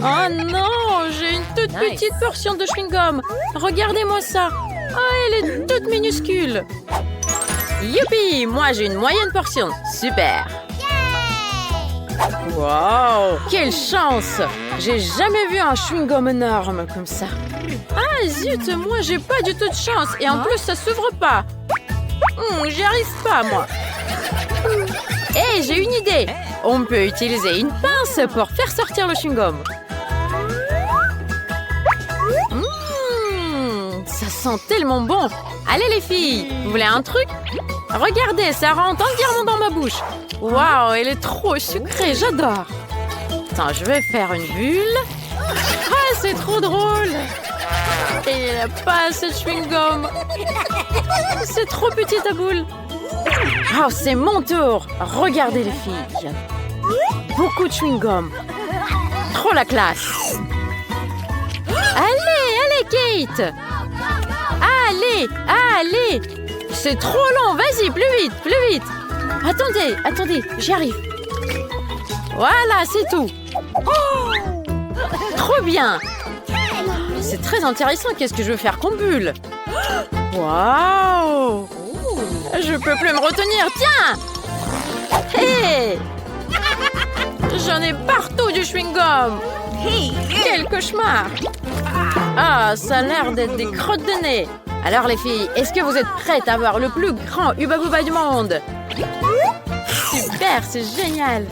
Oh non, j'ai une toute petite portion de chewing-gum. Regardez-moi ça. Oh, elle est toute minuscule. Youpi, moi j'ai une moyenne portion. Super. Wow, quelle chance. J'ai jamais vu un chewing-gum énorme comme ça. Ah zut, moi j'ai pas du tout de chance. Et en plus ça s'ouvre pas. J'y arrive pas moi. Hé, j'ai une idée. On peut utiliser une pince pour faire sortir le chewing-gum. Ça sent tellement bon. Allez les filles, vous voulez un truc? Regardez, ça rentre entièrement dans ma bouche. Waouh, elle est trop sucrée, j'adore. Attends, je vais faire une bulle. Ah, c'est trop drôle. Et il n'y a pas assez de chewing-gum. C'est trop petit ta boule. Oh, c'est mon tour. Regardez les filles. Beaucoup de chewing-gum. Trop la classe. Allez, Kate. Allez. C'est trop long. Vas-y, plus vite. Attendez, j'y arrive. Voilà, c'est tout. Oh, trop bien. C'est très intéressant. Qu'est-ce que je veux faire comme bulle? Waouh. Je peux plus me retenir. Tiens. Hé. J'en ai partout du chewing-gum. Quel cauchemar. Ah, ça a l'air d'être des crottes de nez. Alors les filles, est-ce que vous êtes prêtes à voir le plus grand Hubba Bubba du monde? Super, c'est génial.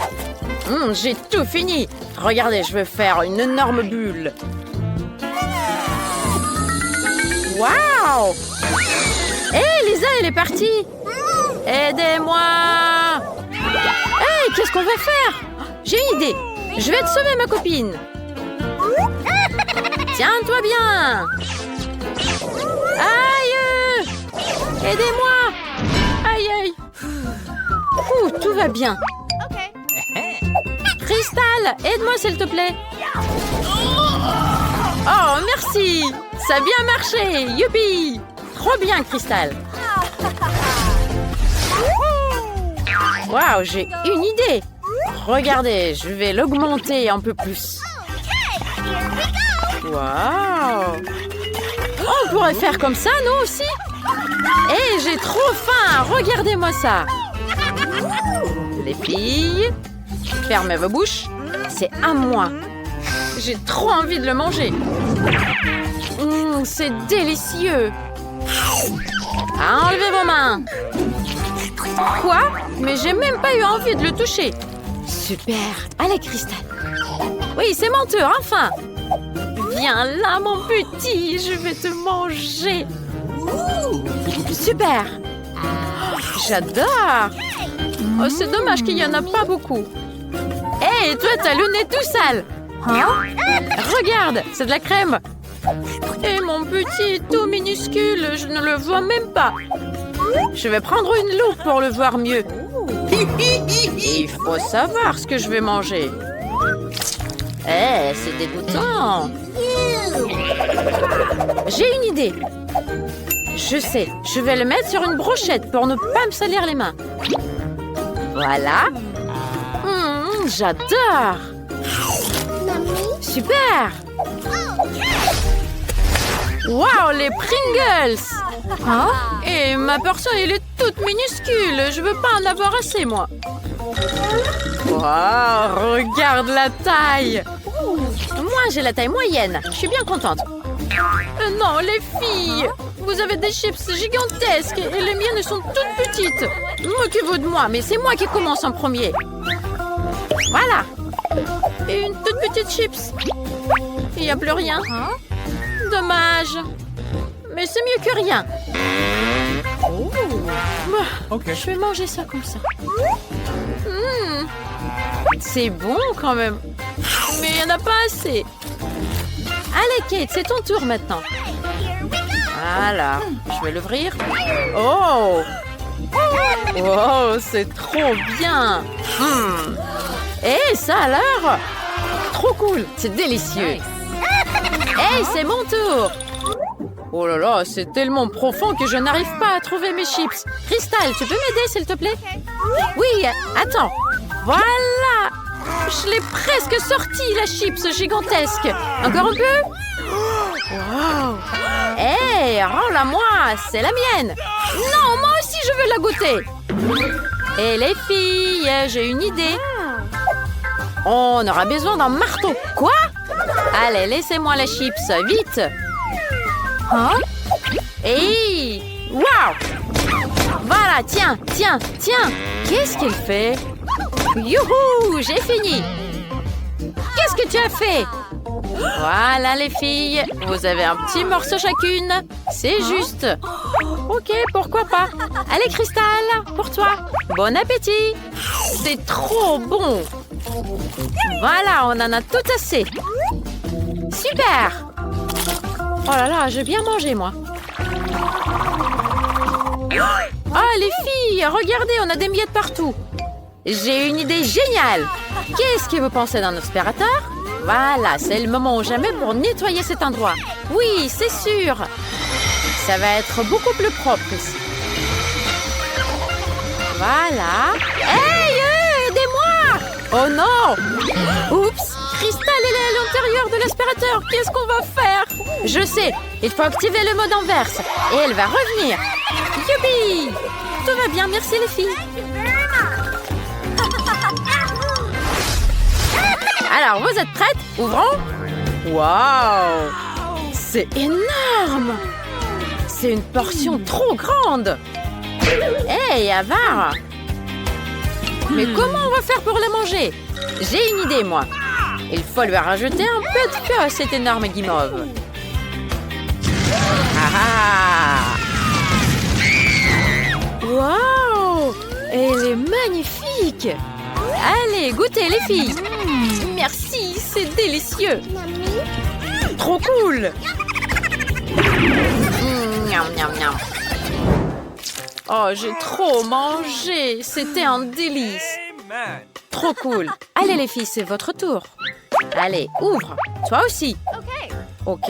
J'ai tout fini. Regardez, je vais faire une énorme bulle. Waouh! Hé, Lisa, elle est partie. Aidez-moi. Hé, qu'est-ce qu'on va faire? J'ai une idée. Je vais te sauver, ma copine. Tiens-toi bien. Aïe! Aidez-moi. Aïe. Tout va bien. Crystal, aide-moi s'il te plaît. Oh, merci. Ça a bien marché. Youpi. Trop bien, Crystal. Waouh, j'ai une idée. Regardez, je vais l'augmenter un peu plus. Waouh. On pourrait faire comme ça, nous aussi. Hé, j'ai trop faim. Regardez-moi ça. Les filles, fermez vos bouches. C'est à moi. J'ai trop envie de le manger. C'est délicieux. Enlevez vos mains. Quoi? Mais j'ai même pas eu envie de le toucher. Super. Allez, Crystal. Oui, c'est mon tour, enfin. Viens là, mon petit. Je vais te manger. Super. J'adore. Oh, c'est dommage qu'il n'y en a pas beaucoup. Hé, toi, t'as le nez tout sale. Hein? Regarde, c'est de la crème. Et mon petit, tout minuscule, je ne le vois même pas. Je vais prendre une loupe pour le voir mieux. Il faut savoir ce que je vais manger. Eh, c'est dégoûtant. J'ai une idée. Je sais, je vais le mettre sur une brochette pour ne pas me salir les mains. Voilà. J'adore. Super. Wow, les Pringles. Hein? Et ma portion, elle est toute minuscule. Je veux pas en avoir assez, moi. Wow, regarde la taille. Moi, j'ai la taille moyenne. Je suis bien contente. Non, les filles. Vous avez des chips gigantesques et les miennes sont toutes petites. Moquez-vous de moi, mais c'est moi qui commence en premier. Voilà. Et une toute petite chips. Il n'y a plus rien. Dommage. Mais c'est mieux que rien. Okay. Je vais manger ça comme ça. C'est bon quand même. Mais il n'y en a pas assez. Allez, Kate, c'est ton tour maintenant. Voilà. Je vais l'ouvrir. Oh! Oh, c'est trop bien. Et ça a l'air trop cool. C'est délicieux. Hey, c'est mon tour. Oh là là, c'est tellement profond que je n'arrive pas à trouver mes chips. Crystal, tu peux m'aider, s'il te plaît? Oui, attends. Voilà. je l'ai presque sortie, la chips gigantesque. Encore un peu? Wow. Hé, rends-la-moi, c'est la mienne. Non, moi aussi, je veux la goûter. Et les filles, j'ai une idée. On aura besoin d'un marteau. Quoi? Allez, laissez-moi les chips, vite. Hein? Hey! Waouh! Voilà, tiens. Qu'est-ce qu'il fait? Youhou! J'ai fini. Qu'est-ce que tu as fait? Voilà, les filles. Vous avez un petit morceau chacune. C'est juste. Ok, pourquoi pas. Allez, Cristal, pour toi. Bon appétit. C'est trop bon. Voilà, on en a tout assez. Super. Oh là là, j'ai bien mangé, moi. Oh, les filles, regardez, on a des miettes partout. J'ai une idée géniale. Qu'est-ce que vous pensez d'un aspirateur? Voilà, c'est le moment ou jamais pour nettoyer cet endroit. Oui, c'est sûr. Ça va être beaucoup plus propre ici. Voilà. Hey, aidez-moi! Oh non! Oups! Cristal, elle est à l'intérieur de l'aspirateur. Qu'est-ce qu'on va faire? Je sais. Il faut activer le mode inverse. Et elle va revenir. Youpi! Tout va bien, merci les filles. Alors, vous êtes prêtes? Ouvrons. Waouh! C'est énorme! C'est une portion trop grande. Hey, avare! Mais comment on va faire pour la manger? J'ai une idée, moi. Il faut lui rajouter un peu de feu à cette énorme guimauve. Ah! Waouh! Elle est magnifique! Allez, goûtez les filles! Merci, c'est délicieux! Trop cool! Miam, miam, miam. Oh, j'ai trop mangé! C'était un délice! Trop cool! Allez les filles, c'est votre tour! Allez, ouvre! Toi aussi! Ok!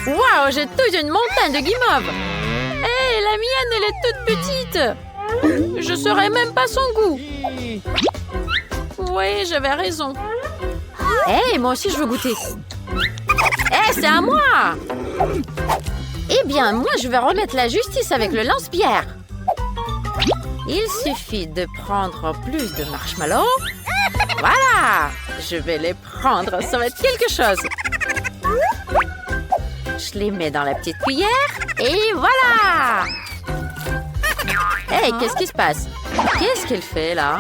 Waouh, j'ai toute une montagne de guimauves! Hé, la mienne, elle est toute petite! Je saurais même pas son goût! Oui, j'avais raison! Hé, moi aussi je veux goûter! Hé, c'est à moi! Eh bien, moi je vais remettre la justice avec le lance-pierre! Il suffit de prendre plus de marshmallows. Voilà! Je vais les prendre, ça va être quelque chose. Je les mets dans la petite cuillère et voilà! Hey, qu'est-ce qui se passe? Qu'est-ce qu'elle fait là?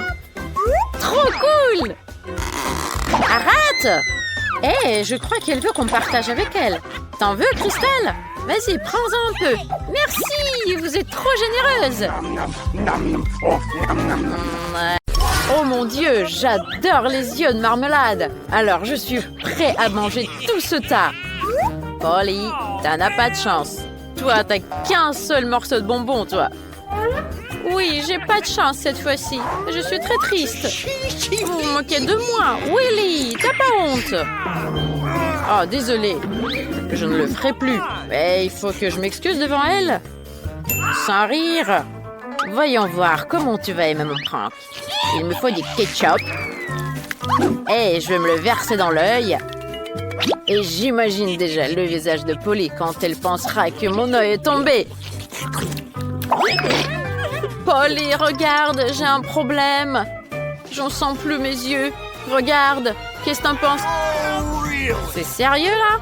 Trop cool! Arrête! Hey, je crois qu'elle veut qu'on partage avec elle. T'en veux, Cristal? Vas-y, prends-en un peu. Merci, vous êtes trop généreuse. Oh mon Dieu, j'adore les yeux de marmelade. Alors, je suis prêt à manger tout ce tas. Polly, t'en as pas de chance. Toi, t'as qu'un seul morceau de bonbon, toi. Oui, j'ai pas de chance cette fois-ci. Je suis très triste. Vous vous moquez de moi. Willy, t'as pas honte? Oh, désolé. Je ne le ferai plus. Mais il faut que je m'excuse devant elle. Sans rire. Voyons voir comment tu vas aimer mon prank. Il me faut du ketchup. Et je vais me le verser dans l'œil. Et j'imagine déjà le visage de Polly quand elle pensera que mon œil est tombé. Polly, regarde, j'ai un problème. J'en sens plus mes yeux. Regarde, qu'est-ce que t'en penses? C'est sérieux, là?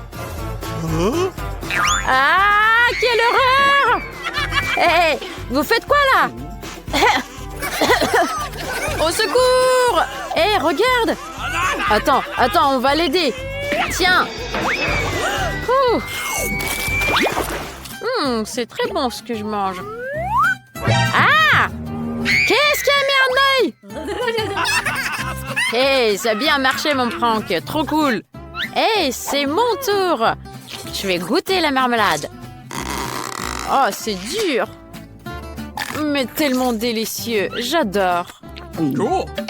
Ah, quelle horreur! Hé, vous faites quoi, là? Au secours! Hé, regarde! Attends, on va l'aider. Tiens! C'est très bon ce que je mange. Ah! Qu'est-ce qui a mis un œil? Hey, ça a bien marché mon prank, trop cool. Hey, c'est mon tour. Je vais goûter la marmelade. Oh, c'est dur. Mais tellement délicieux, j'adore.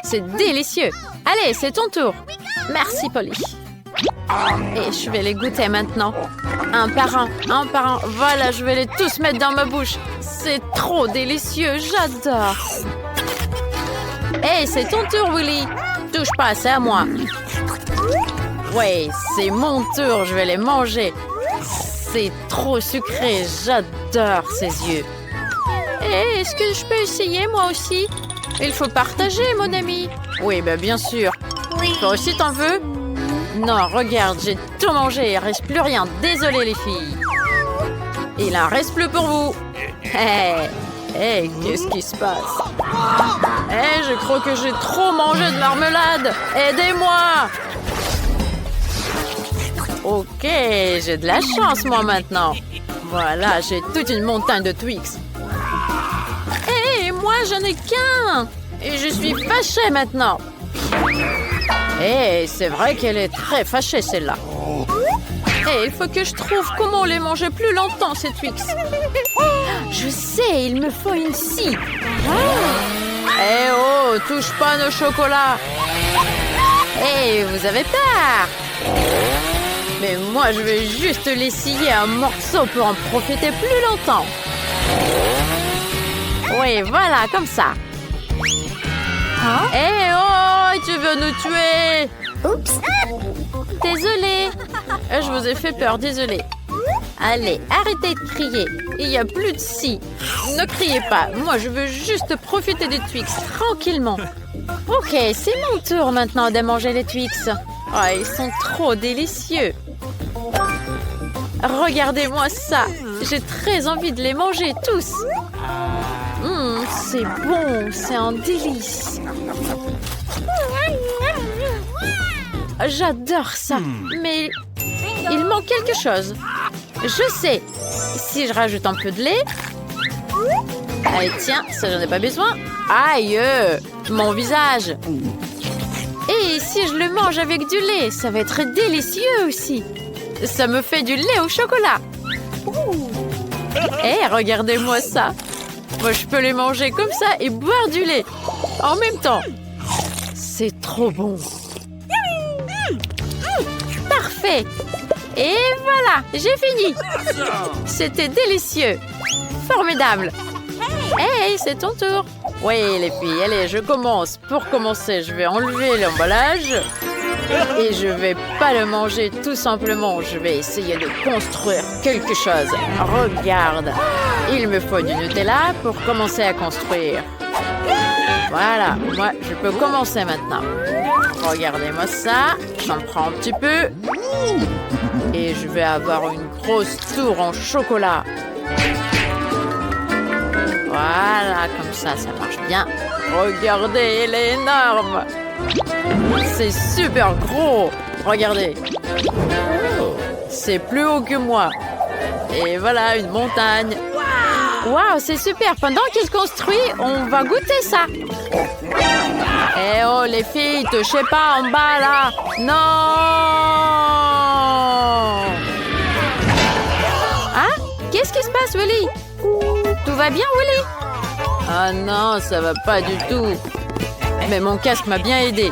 C'est délicieux. Allez, c'est ton tour. Merci, Polly. Et je vais les goûter maintenant. Un par un. Voilà, je vais les tous mettre dans ma bouche. C'est trop délicieux, j'adore. Hey, c'est ton tour, Willy. touche pas, c'est à moi. Ouais, c'est mon tour, je vais les manger. C'est trop sucré, j'adore ces yeux. Hey, est-ce que je peux essayer moi aussi? Il faut partager, mon ami. Oui, bien sûr. Toi aussi, t'en veux? Non, regarde, j'ai tout mangé, il reste plus rien. Désolée, les filles. Il en reste plus pour vous. Hey, qu'est-ce qui se passe? Hey, je crois que j'ai trop mangé de marmelade. Aidez-moi! Ok, j'ai de la chance, moi, maintenant. Voilà, j'ai toute une montagne de Twix. Hé, moi, j'en ai qu'un. Et je suis fâchée maintenant. Hé, c'est vrai qu'elle est très fâchée, celle-là. Hé, il faut que je trouve comment les manger plus longtemps, ces Twix. Je sais, il me faut une scie. Eh oh, touche pas nos chocolats. Hé, vous avez peur? Mais moi, je vais juste les scier un morceau pour en profiter plus longtemps. Oui, voilà, comme ça. Eh oh, tu veux nous tuer? Oups. Désolée. Je vous ai fait peur, désolée. Allez, arrêtez de crier. Il n'y a plus de scie. Ne criez pas. Moi, je veux juste profiter des Twix tranquillement. Ok, c'est mon tour maintenant de manger les Twix. Oh, ils sont trop délicieux. Regardez-moi ça. J'ai très envie de les manger tous. C'est bon, c'est un délice. J'adore ça. Mais il manque quelque chose. Je sais. Si je rajoute un peu de lait. Allez, tiens, ça j'en ai pas besoin. Aïe, mon visage. Et si je le mange avec du lait, ça va être délicieux aussi. Ça me fait du lait au chocolat. Eh, regardez-moi ça. Moi, je peux les manger comme ça et boire du lait en même temps. C'est trop bon. Parfait. Et voilà, j'ai fini. C'était délicieux. Formidable. Hey, c'est ton tour. Oui, les filles, allez, je commence. Pour commencer, je vais enlever l'emballage. Et je vais pas le manger tout simplement. Je vais essayer de construire quelque chose. Regarde. Il me faut du Nutella pour commencer à construire. Voilà, moi, je peux commencer maintenant. Regardez-moi ça. J'en prends un petit peu. Et je vais avoir une grosse tour en chocolat. Voilà, comme ça, ça marche bien. Regardez, elle est énorme. C'est super gros. Regardez. C'est plus haut que moi. Et voilà, une montagne. Waouh, c'est super. Pendant qu'il construit, on va goûter ça. Eh oh, les filles, touchez pas en bas, là. Non. Hein? Qu'est-ce qui se passe, Willy? Tout va bien, Willy? Ah non, ça va pas du tout. Mais mon casque m'a bien aidé.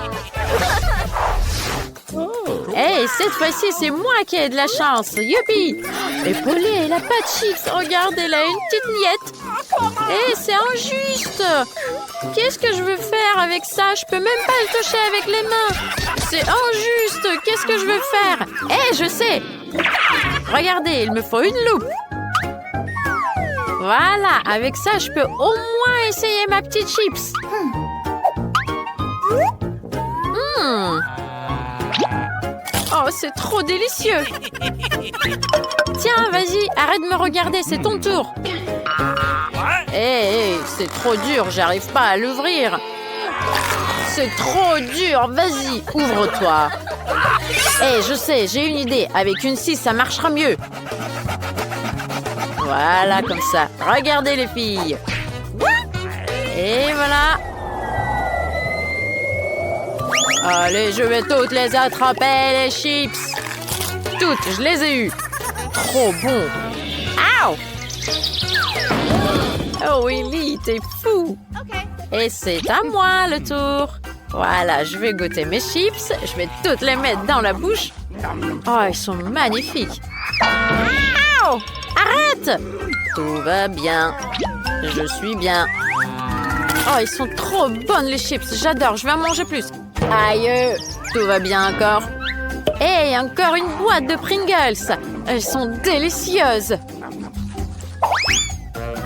Hey, cette fois-ci, c'est moi qui ai de la chance. Youpi! Et Polly, elle a pas de chips. Regarde, elle a une petite miette. Hey, c'est injuste. Qu'est-ce que je veux faire avec ça? Je peux même pas le toucher avec les mains. C'est injuste. Qu'est-ce que je veux faire? Hey, je sais. Regardez, il me faut une loupe. Voilà, avec ça, je peux au moins essayer ma petite chips. Oh, c'est trop délicieux. Tiens, vas-y, arrête de me regarder, c'est ton tour. Hé, c'est trop dur, j'arrive pas à l'ouvrir. C'est trop dur, vas-y, ouvre-toi. Hé, je sais, j'ai une idée. Avec une scie, ça marchera mieux. Voilà, comme ça. Regardez, les filles. Et voilà. Allez, je vais toutes les attraper, les chips. Toutes, je les ai eues. Trop bon. Ow! Oh, Willy, t'es fou. Et c'est à moi le tour. Voilà, je vais goûter mes chips. Je vais toutes les mettre dans la bouche. Oh, ils sont magnifiques. Ow! Arrête! Tout va bien. Je suis bien. Oh, ils sont trop bonnes, les chips. J'adore, je vais en manger plus. Aïe, tout va bien encore. Hey, encore une boîte de Pringles. Elles sont délicieuses.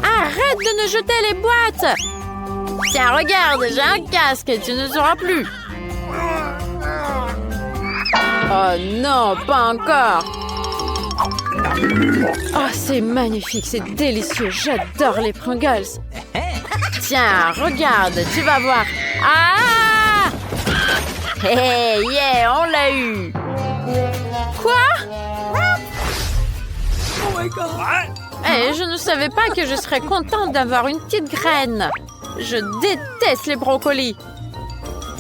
Arrête de nous jeter les boîtes. Tiens, regarde, j'ai un casque et tu ne sauras plus. Oh non, pas encore. Oh, c'est magnifique, c'est délicieux. J'adore les Pringles. Tiens, regarde, tu vas voir. Ah! Hey, yeah, on l'a eu. Quoi? Oh my God. Eh, je ne savais pas que je serais contente d'avoir une petite graine. Je déteste les brocolis.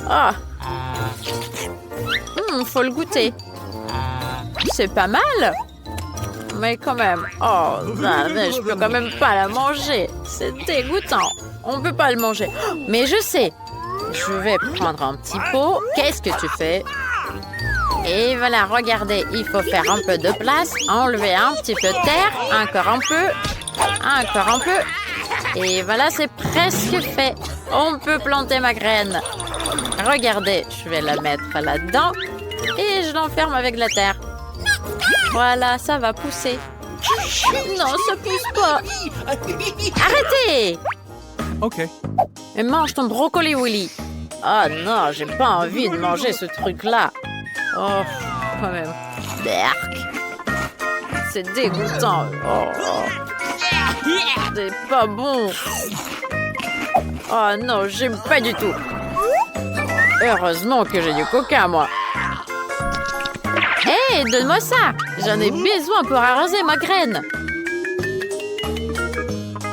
Ah. Faut le goûter. C'est pas mal. Mais quand même. Oh, mais je peux quand même pas la manger. C'est dégoûtant. On peut pas le manger. Mais je sais. Je vais prendre un petit pot. Qu'est-ce que tu fais? Et voilà, regardez. Il faut faire un peu de place. Enlever un petit peu de terre. Encore un peu. Encore un peu. Et voilà, c'est presque fait. On peut planter ma graine. Regardez, je vais la mettre là-dedans. Et je l'enferme avec de la terre. Voilà, ça va pousser. Non, ça pousse pas. Arrêtez! OK. Et mange ton brocoli, Willy. Oh non, j'ai pas envie de manger ce truc-là. Oh, quand même. Berk. C'est dégoûtant. Oh. C'est pas bon. Oh non, j'aime pas du tout. Heureusement que j'ai du coca, moi. Hé, donne-moi ça. J'en ai besoin pour arroser ma graine.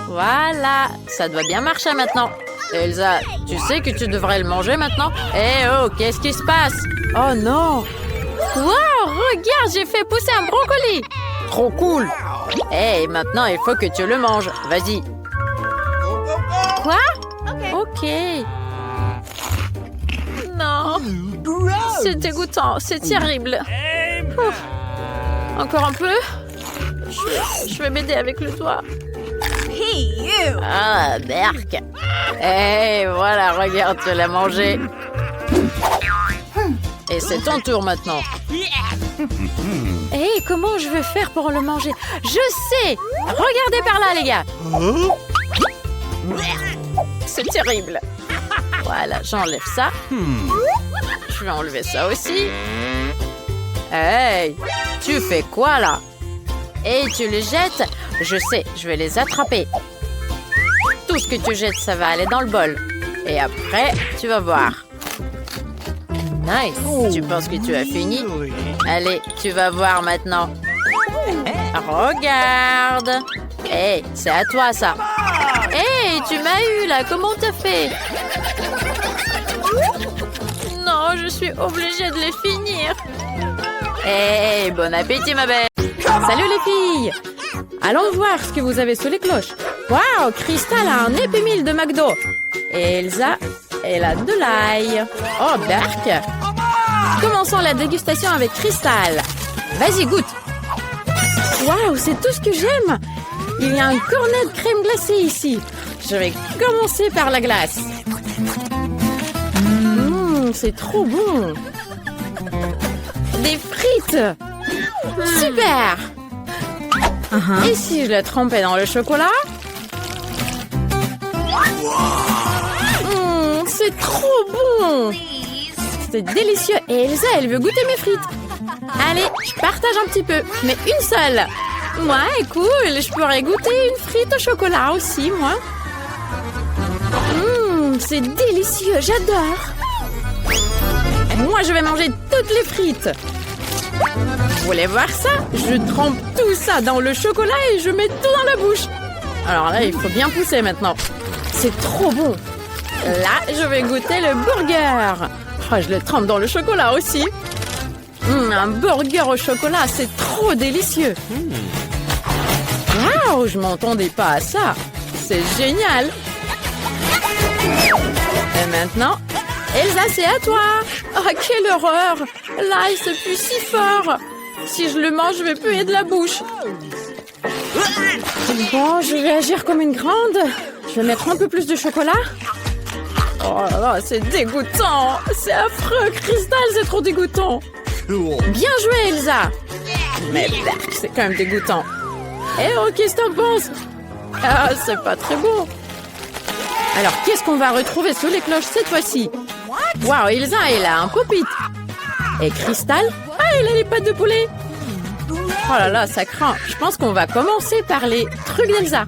Voilà, ça doit bien marcher maintenant. Elsa, tu sais que tu devrais le manger maintenant? Eh oh, qu'est-ce qui se passe? Oh non! Wow, regarde, j'ai fait pousser un brocoli! Trop cool! Eh, maintenant, il faut que tu le manges. Vas-y. Quoi? Ok. Non. C'est dégoûtant, c'est terrible. Ouf. Encore un peu? Je vais m'aider avec le doigt. Ah, berk. Eh, voilà, regarde, tu l'as mangé. Et c'est ton tour maintenant. Eh, comment je vais faire pour le manger? Je sais! Regardez par là, les gars. C'est terrible. Voilà, j'enlève ça. Je vais enlever ça aussi. Hey, tu fais quoi là? Et tu les jettes? Je sais, je vais les attraper. Tout ce que tu jettes, ça va aller dans le bol. Et après, tu vas voir. Nice. Tu penses que tu as fini? Allez, tu vas voir maintenant. Regarde. Hey, c'est à toi ça. Hey, tu m'as eu là. Comment t'as fait? Non, je suis obligée de les finir. Hey, bon appétit ma belle. Salut les filles. Allons voir ce que vous avez sous les cloches. Waouh, Crystal a un Happy Meal de McDo. Et Elsa, elle a de l'ail. Oh, Berk. Commençons la dégustation avec Crystal. Vas-y, goûte. Waouh, c'est tout ce que j'aime. Il y a un cornet de crème glacée ici. Je vais commencer par la glace. C'est trop bon. Des frites. Super. Et si je le trempais dans le chocolat? C'est trop bon. C'est délicieux. Et Elsa, elle veut goûter mes frites. Allez, je partage un petit peu. Mais une seule. Ouais, cool. Je pourrais goûter une frite au chocolat aussi, moi. C'est délicieux. J'adore. Moi, je vais manger toutes les frites. Vous voulez voir ça? Je trempe tout ça dans le chocolat et je mets tout dans la bouche. Alors là, il faut bien pousser maintenant. C'est trop bon. Là, je vais goûter le burger. Oh, je le trempe dans le chocolat aussi. Un burger au chocolat, c'est trop délicieux. Waouh, je m'entendais pas à ça. C'est génial. Et maintenant, Elsa, c'est à toi. Oh, quelle horreur. L'ail se pue si fort. Si je le mange, je vais puer de la bouche. Bon, je vais agir comme une grande. Je vais mettre un peu plus de chocolat. Oh là là, c'est dégoûtant. C'est affreux, Crystal, c'est trop dégoûtant. Bien joué, Elsa. Mais c'est quand même dégoûtant. Eh oh, qu'est-ce que t'en penses? Ah, c'est pas très bon. Alors, qu'est-ce qu'on va retrouver sous les cloches cette fois-ci? Waouh, Elsa, elle a un pop-it. Et Crystal? Ah, elle a les pattes de poulet. Oh là là, ça craint. Je pense qu'on va commencer par les trucs d'Elsa.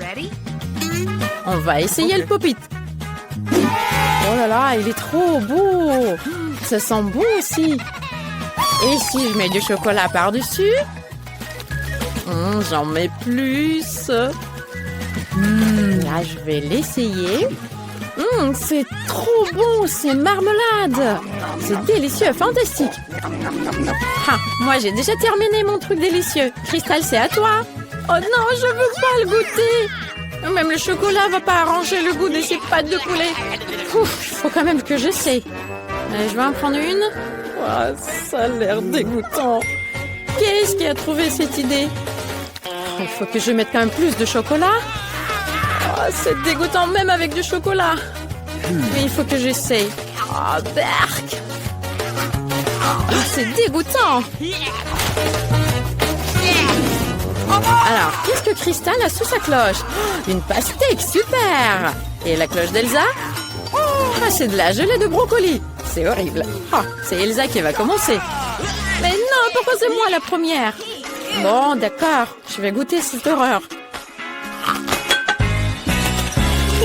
On va essayer le pop-it. Oh là là, il est trop beau. Ça sent bon aussi. Et si je mets du chocolat par-dessus? J'en mets plus. Là, je vais l'essayer. C'est trop bon, c'est marmelade. C'est délicieux, fantastique. Ah, moi, j'ai déjà terminé mon truc délicieux. Crystal, c'est à toi. Oh non, je veux pas le goûter. Même le chocolat va pas arranger le goût de ces pâtes de poulet. Ouf, faut quand même que j'essaie. Je vais en prendre une. Oh, ça a l'air dégoûtant. Qu'est-ce qui a trouvé cette idée? Il faut que je mette quand même plus de chocolat. Oh, c'est dégoûtant même avec du chocolat. Mais il faut que j'essaie. Oh, berk. Oh, c'est dégoûtant. Alors, qu'est-ce que Crystal a sous sa cloche? Une pastèque, super. Et la cloche d'Elsa? Ah, c'est de la gelée de brocoli. C'est horrible. Oh, c'est Elsa qui va commencer. Mais non, pourquoi c'est moi la première? Bon, d'accord. Je vais goûter cette horreur.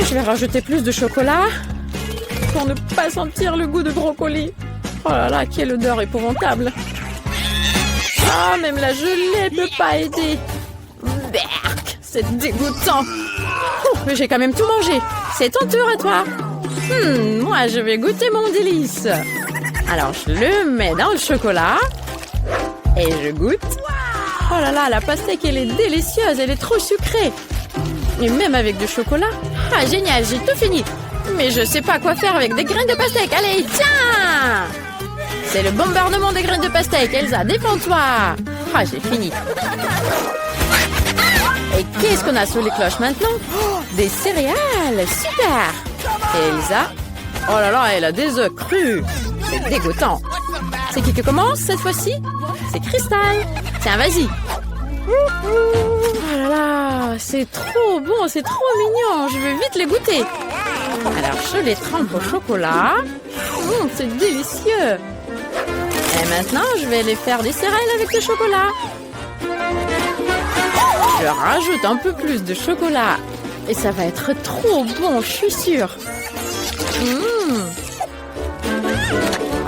Je vais rajouter plus de chocolat pour ne pas sentir le goût de brocoli. Oh là là, quelle odeur épouvantable. Ah, même la gelée peut pas aider. Berk, c'est dégoûtant. Mais j'ai quand même tout mangé. C'est ton tour à toi. Moi, je vais goûter mon délice. Alors, je le mets dans le chocolat. Et je goûte. Oh là là, la pastèque, elle est délicieuse. Elle est trop sucrée. Et même avec du chocolat. Ah, génial, j'ai tout fini. Mais je sais pas quoi faire avec des graines de pastèque. Allez, tiens! C'est le bombardement des graines de pastèque. Elsa, défends-toi. Ah, j'ai fini. Et qu'est-ce qu'on a sous les cloches maintenant? Des céréales, super. Et Elsa, oh là là, elle a des œufs crus. C'est dégoûtant. C'est qui commence cette fois-ci? C'est Crystal. Tiens, vas-y. Oh là là, c'est trop bon, c'est trop mignon. Je veux vite les goûter. Alors, je les trempe au chocolat. C'est délicieux. Et maintenant, je vais les faire des céréales avec le chocolat. Je rajoute un peu plus de chocolat. Et ça va être trop bon, je suis sûre.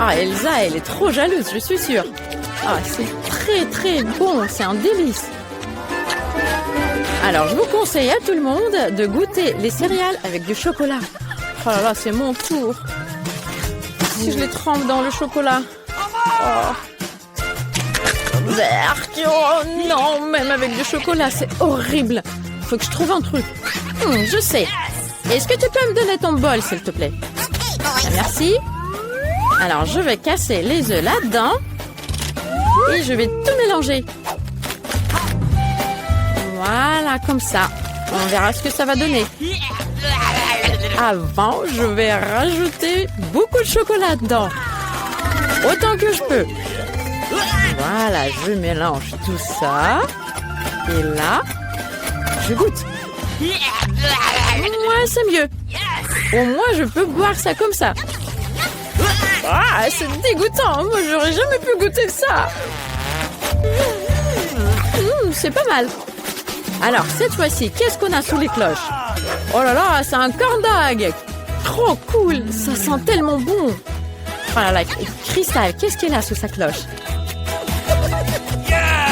Ah, Elsa, elle est trop jalouse, je suis sûre. Ah, c'est très très bon, c'est un délice. Alors, je vous conseille à tout le monde de goûter les céréales avec du chocolat. Oh là là, c'est mon tour. Si je les trempe dans le chocolat. Oh. Oh non, même avec du chocolat, c'est horrible. Faut que je trouve un truc. Je sais. Est-ce que tu peux me donner ton bol, s'il te plaît? Merci. Alors, je vais casser les œufs là-dedans. Et je vais tout mélanger. Voilà, comme ça. On verra ce que ça va donner. Avant, je vais rajouter beaucoup de chocolat dedans. Autant que je peux. Voilà, je mélange tout ça. Et là, je goûte. Ouais, c'est mieux. Au moins, je peux boire ça comme ça. Ah, c'est dégoûtant. Moi, j'aurais jamais pu goûter ça. C'est pas mal. Alors, cette fois-ci, qu'est-ce qu'on a sous les cloches? Oh là là, c'est un corn dog. Trop cool. Ça sent tellement bon. Oh là là, Crystal, qu'est-ce qu'elle a sous sa cloche?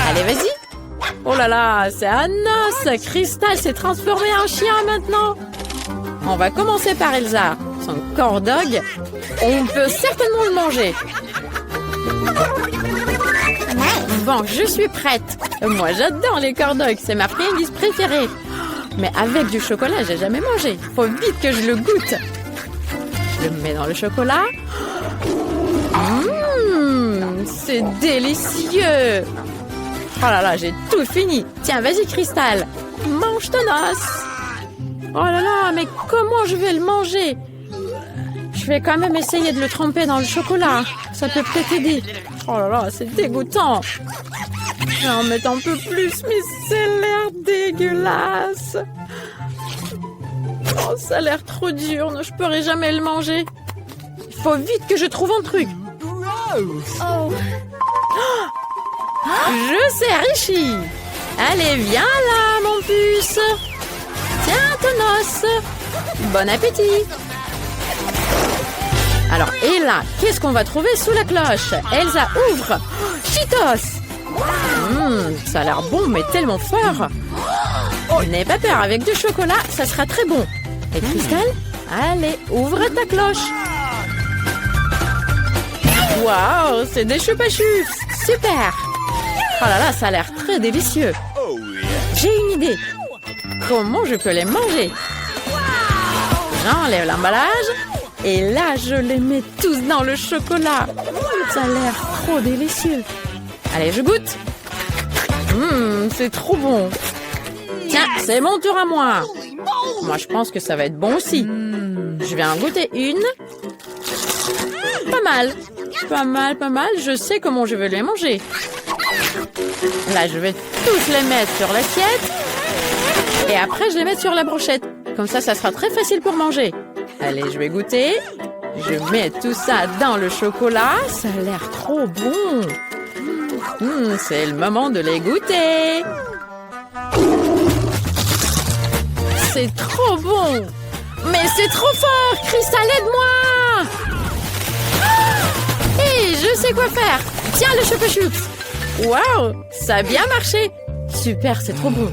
Allez, vas-y. Oh là là, c'est un os. Crystal s'est transformé en chien maintenant. On va commencer par Elsa. Son corn dog, on peut certainement le manger. Bon, je suis prête. Moi, j'adore les corn dogs. C'est ma friandise préférée. Mais avec du chocolat, j'ai jamais mangé. Faut vite que je le goûte. Je le mets dans le chocolat. C'est délicieux. Oh là là, j'ai tout fini. Tiens, vas-y, Crystal. Mange ton os. Oh là là, mais comment je vais le manger? Je vais quand même essayer de le tremper dans le chocolat. Ça peut peut-être aider. Oh là là, c'est dégoûtant. Je vais en mettre un peu plus, mais c'est l'air dégueulasse. Oh, ça a l'air trop dur. Je pourrai jamais le manger. Il faut vite que je trouve un truc. Gross. Je sais, Richie. Allez, viens là, mon puce. Tiens, ton os. Bon appétit. Alors, et là, qu'est-ce qu'on va trouver sous la cloche? Elsa, ouvre. Oh, Cheetos. Ça a l'air bon, mais tellement fort. N'aie pas peur, avec du chocolat, ça sera très bon. Et Crystal, allez, ouvre ta cloche. Waouh, c'est des chupa-chups. Super. Oh là là, ça a l'air très délicieux. J'ai une idée. Comment je peux les manger? J'enlève l'emballage. Et là, je les mets tous dans le chocolat. Ça a l'air trop délicieux. Allez, je goûte. C'est trop bon. Tiens, c'est mon tour à moi. Moi, je pense que ça va être bon aussi. Je vais en goûter une. Pas mal. Pas mal, pas mal. Je sais comment je vais les manger. Là, je vais tous les mettre sur l'assiette. Et après, je les mets sur la brochette. Comme ça sera très facile pour manger. Allez, je vais goûter. Je mets tout ça dans le chocolat. Ça a l'air trop bon. C'est le moment de les goûter. C'est trop bon. Mais c'est trop fort. Crystal, aide-moi. Hé, je sais quoi faire. Tiens, le chupa-chups. Waouh, ça a bien marché. Super, c'est trop bon.